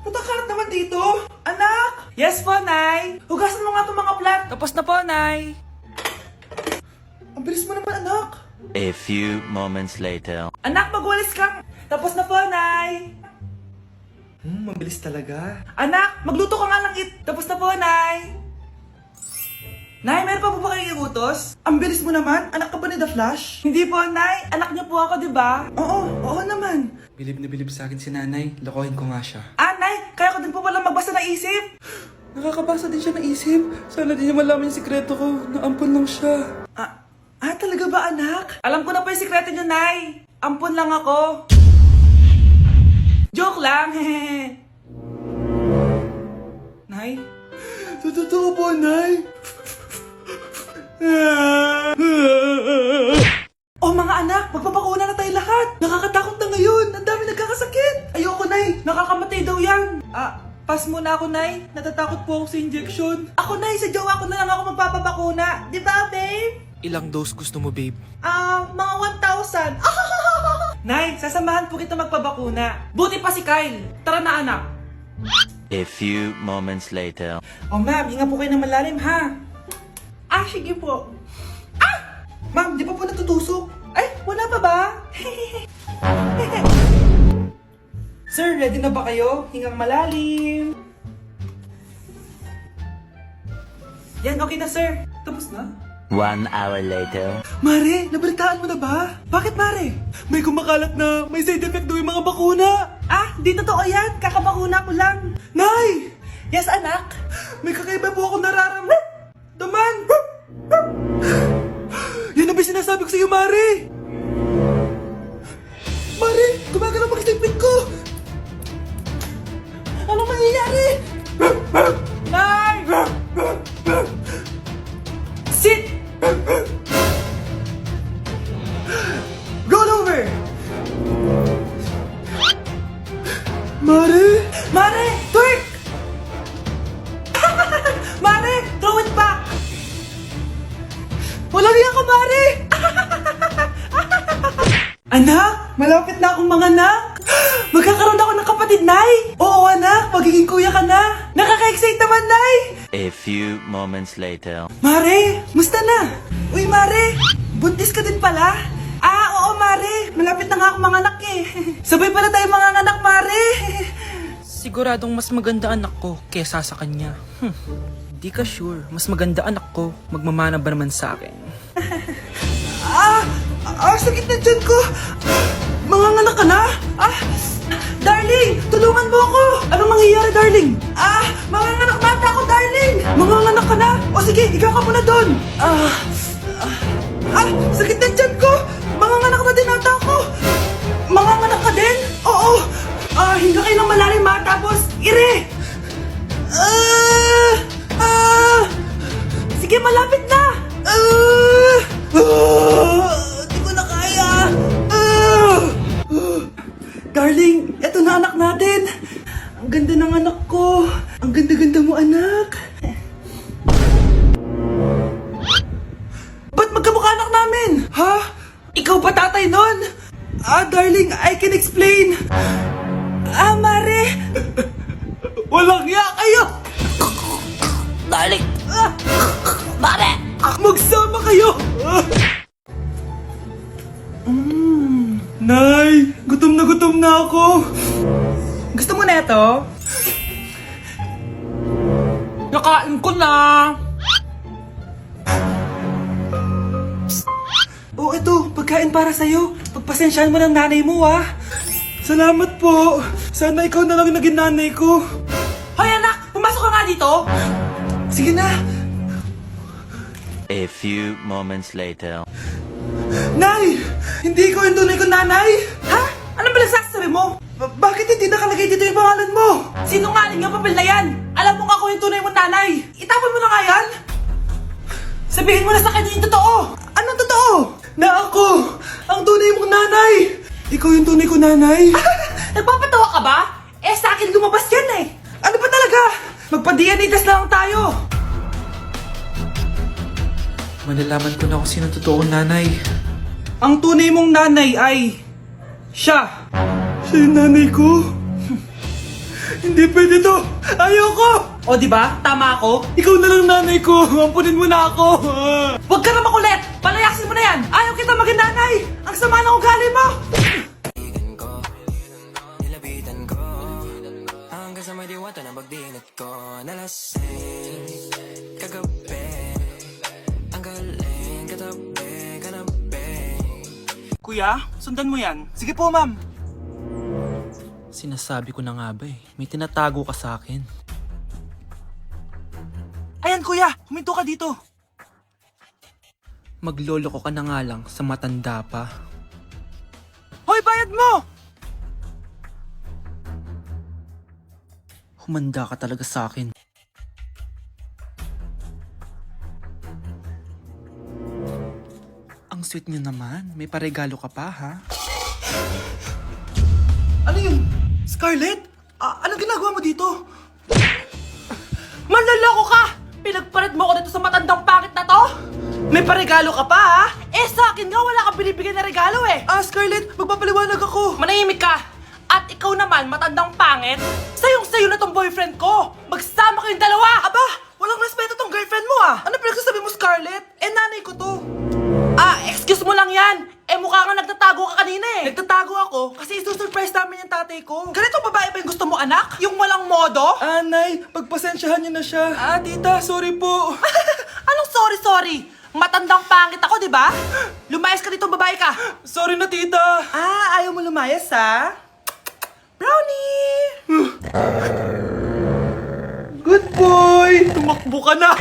Matakalat naman dito. Anak! Yes po, Nay. Hugasan mo nga itong mga plat. Tapos na po, Nay. Ang bilis mo naman, anak. A few moments later. Anak, magwalis ka. Tapos na po, Nay. Mabilis talaga. Anak, magluto ka nga ng Tapos na po, Nay. Nay, meron pa po ba kayong iutos? Ang bilis mo naman. Anak ka ba ni The Flash? Hindi po, Nay. Anak niyo po ako, di ba? Oo naman. Bilib na bilib sa akin si Nanay. Lokohin ko nga siya. Nay, kaya ko din po pala magbasa ng isip. Nakakabasa din siya ng isip. Sana din niya malaman yung sikreto ko. Naampon lang siya. Talaga ba, anak? Alam ko na po yung sikreto niyo, Nay. Ampon lang ako. Joke lang, hehe. Nay? Totoo po, Nay. Oh mga anak, magpapakuna na tayo lahat. Nakakatakot na ngayon. Ang dami nagkakasakit. Ayoko, Nay. Nakakamatay daw yan. Pass muna ako, Nay. Natatakot po ako sa injection. Ako, Nay. Sa jowa ko na lang ako magpapabakuna. Di ba, babe? Ilang dose gusto mo, babe? Mga 1,000. Nay, sasamahan po kita magpabakuna. Buti pa si Kyle. Tara na, anak. A few moments later. Oh, ma'am, hinga po kayo ng malalim, ha? Sige po. Ma'am, di pa po natutusok? Ay, wala pa ba? Sir, ready na ba kayo? Hingang malalim. Yan, okay na, sir. Tapos na. 1 hour later. Mare, nabalitaan mo na ba? Bakit, Mare? May kumakalat na may side effect daw yung mga bakuna. Di totoo yan. Kakabakuna ko lang. Nay! Yes, anak? May kakaiba po akong nararamdaman. Yan ang ba sinasabi ko sa iyo, Mare? Mare, gumagalaw mag-sleeping ko. Anong mangyayari? Nay! Sit! Roll over! Mare! Mare! Twerk! Mare! Throw it back! Walang iya ka, Mare! Anak! Malapit na akong manganak! Magkakaroon ako ng kapatid, Nay! Oo, anak! Magiging kuya ka na! Nakaka-excite naman, Nay! A few moments later. Mare! Musta na? Uy, Mare! Buntis ka din pala? Oo, Mare! Malapit na nga akong manganak eh! Sabay pala tayo manganganak, Mare! Siguradong mas maganda anak ko kesa sa kanya. Di ka sure. Mas maganda anak ko. Magmamana ba naman sa akin? Sakit na dyan ko! Manganganak ka na? Darling! Tulungan mo ako! Anong mangyayari, darling? Manganganak bata ako, darling! Manganganak ka na? O sige, ikaw ka muna doon! Sakit na dyan ko! Manganganak na din ata ako! Manganganak ka din? Oo! Hinga kayo ng malalim, ha? Tapos, ire! Sige, malapit na! Di ko na kaya! Darling, eto na anak natin! Ang ganda ng anak ko! Ang ganda-ganda mo, anak! Ba't magkamukha anak namin? Ha? Ikaw ba tatay nun? Darling, I can explain! Mare! Walang ya kayo! Darling! Mare! Magsama kayo! Nay! Gutom na ako! Gusto mo na ito? Nakain ko na! Ito, pagkain para sa'yo. Pagpasensyahan mo ng nanay mo, ha? Salamat po! Sana ikaw na lang naging nanay ko. Hoy, anak! Pumasok ka nga dito! Sige na! A few moments later. Nay! Hindi ko yung tunay kong nanay! Ha? Anong pinagsasabi mo? Bakit hindi nakalagay dito yung pangalan mo? Sinungaling yung papel na yan! Alam mo nga ako yung tunay mong nanay! Itapon mo na nga yan! Sabihin mo na sa kanya yung totoo! Anong totoo? Na ako! Ang tunay mong nanay! Ikaw yung tunay kong nanay? Nagpapatawa ka ba? Sa akin lumabas yan eh! Ano ba talaga? Magpa-DNA test na lang tayo! Malalaman ko na kung sino totoong nanay. Ang tunay mong nanay ay... siya! Siya yung nanay ko? Hindi pwede to! Ayoko! O di ba? Tama ako? Ikaw na lang nanay ko! Ampunin mo na ako! Huwag ka na makulit! Palayasin mo na yan! Ayaw kita maging nanay! Ang sama ng ugali mo! Nilapitan ko hanggang sa may diwata na pagdinit ko. Nalasing kagabi, ang galing katabi, kanabi. Kuya, sundan mo yan. Sige po, ma'am. Sinasabi ko na nga ba eh, may tinatago ka sa akin. Ayan, kuya! Huminto ka dito! Maglolo ko ka na nga lang sa matanda pa. Hoy, bayad mo! Humanda ka talaga sa akin. Ang sweet niyo naman, may paregalo ka pa ha? Ano yun? Scarlett? Anong ginagawa mo dito? Manloloko ka! Pinagpalit mo ako dito sa matandang pangit na to? May paregalo ka pa, ha? Eh, sa akin nga, wala kang binibigyan na regalo, eh. Scarlett, magpapaliwanag ako. Manahimik ka. At ikaw naman, matandang pangit, sayong-sayo na tong boyfriend ko. Magsama kayong dalawa. Aba, walang respeto tong girlfriend mo, ah. Ano pinagsasabi mo, Scarlett? Eh, nanay ko to. Excuse mo lang yan. Eh, mukha nga nagtatago ka kanina, eh. Nagtatago ako kasi isusurprise namin yung tatay ko. Ganitong babae ba yung gusto mo, anak? Yung walang modo? Nay, pagpasensyahan niyo na siya. Tita, sorry po. Anong sorry? Matandang pangit ako, di ba? Lumayas ka dito, babae ka. Sorry na, tita. Ayaw mo lumayas, ha? Brownie! Good boy! Tumakbo ka na!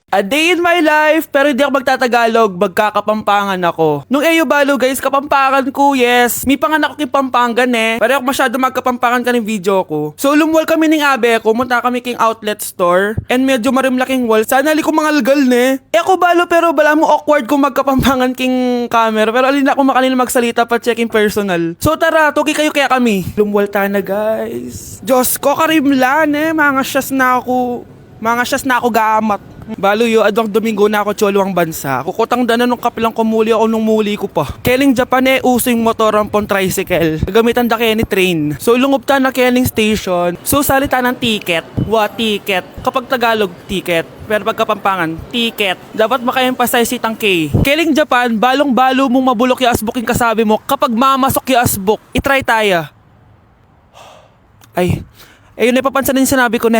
A day in my life, pero hindi ako magtatagalog, magkakapampangan ako. Nung Eyo Balo guys, kapampangan ko, yes. May panganak ko kay Pampangan eh. Pero ako masyado magkapampangan ka ng video ko. So lumwal kami ng abe ko, munta kami king outlet store. And medyo marimlaking wall. Sana li ko mangalgal ne. Eh ako Balo, pero bala mo awkward kung magkapampangan king camera. Pero alin ako makanina magsalita pa checking personal. So tara, tuki kayo kaya kami. Lumwal ta na guys. Diyos ko, karimlan eh. Mga syas na ako gamat. Balo yo, adwang Domingo na ako cholo ang bansa. Kukutang dana nung kapilang kumuli ako nung muli ko pa. Keling Japan eh, uso yung motor ang pon tricycle. Gamitan da kaya ni train. So lungob ta na Keling station. So salita ng ticket. Ticket. Kapag Tagalog, ticket. Pero pag Kapampangan, ticket. Dapat maka-emphasize itang K. Keling Japan, balong-balo mong mabulok yung asbok yung kasabi mo. Kapag mamasok yung asbok, itry tayo. Ay, ayun na papansin din sinabi ko na.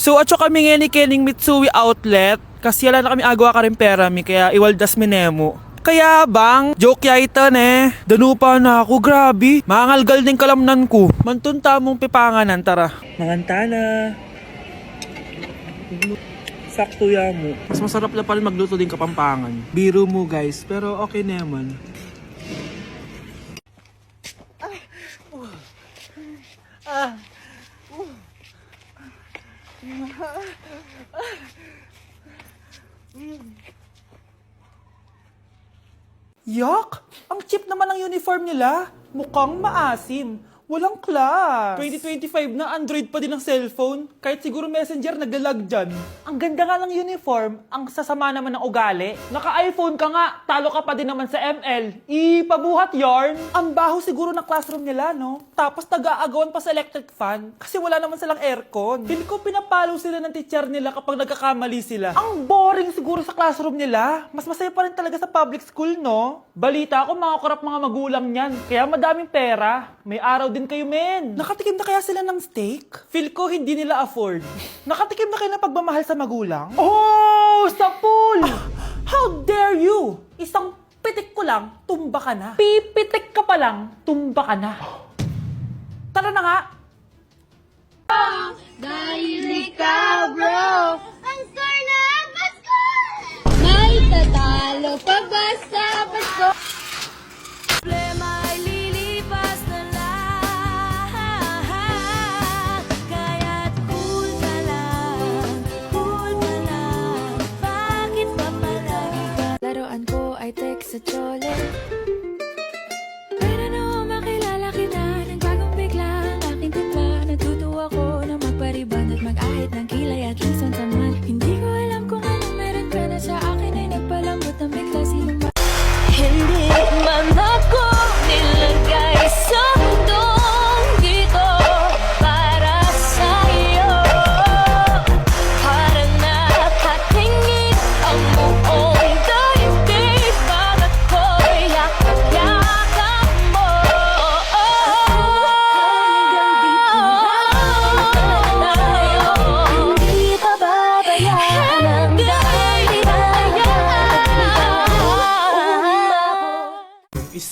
So atso kami ngayon ni Kening Mitsui Outlet. Kasi wala na kami agawa ka rin pera mi. Kaya iwaldas mi nemo. Kaya bang, joke ya ito ne. Danupa na ako, grabe. Mangalgal din kalamnan ko. Mantunta mong pipanganan, tara. Mangantana. Sakto ya mo. Mas masarap na pala magluto din Kapampangan. Biro mo guys, pero okay naman. Yak! Ang cheap naman ng uniform nila. Mukhang maasim. Walang class. 2025 na Android pa din ang cellphone. Kahit siguro Messenger naglalag dyan. Ang ganda nga ng uniform. Ang sasama naman ng ugali. Naka-iPhone ka nga. Talo ka pa din naman sa ML. Ipabuhat yarn. Ang baho siguro ng classroom nila, no? Tapos nag-aagawan pa sa electric fan. Kasi wala naman silang aircon. Pili ko pinapalo sila ng teacher nila kapag nagkakamali sila. Ang boring siguro sa classroom nila. Mas masaya pa rin talaga sa public school, no? Balita ko mga korap mga magulang niyan. Kaya madaming pera. May araw din kayo, men. Nakatikim na kaya sila ng steak? Feel ko hindi nila afford. Nakatikim na kayo ng pagmamahal sa magulang? Oh, sa pool! How dare you? Isang pitik ko lang, tumba ka na. Pipitik ka pa lang, tumba ka na. Tara na nga. Dahil ikaw, bro, ang score na Pasko! May tatalo pa ba sa Pasko? Problema ay lilipas na lang. Kaya't cool ka lang. Bakit ba palagi ka? Laruan ko ay text sa chole. Pero nung makilala kita, nagbagong bigla ang aking timpla. Natutuwa ko na magpariban at mag-ahit ng kilay at lison sa mali.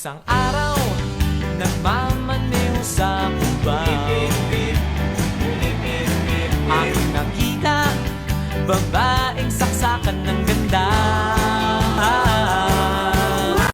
Isang araw, nagmamaneho sa Cubao. Aking nakita, babaeng saksakan ng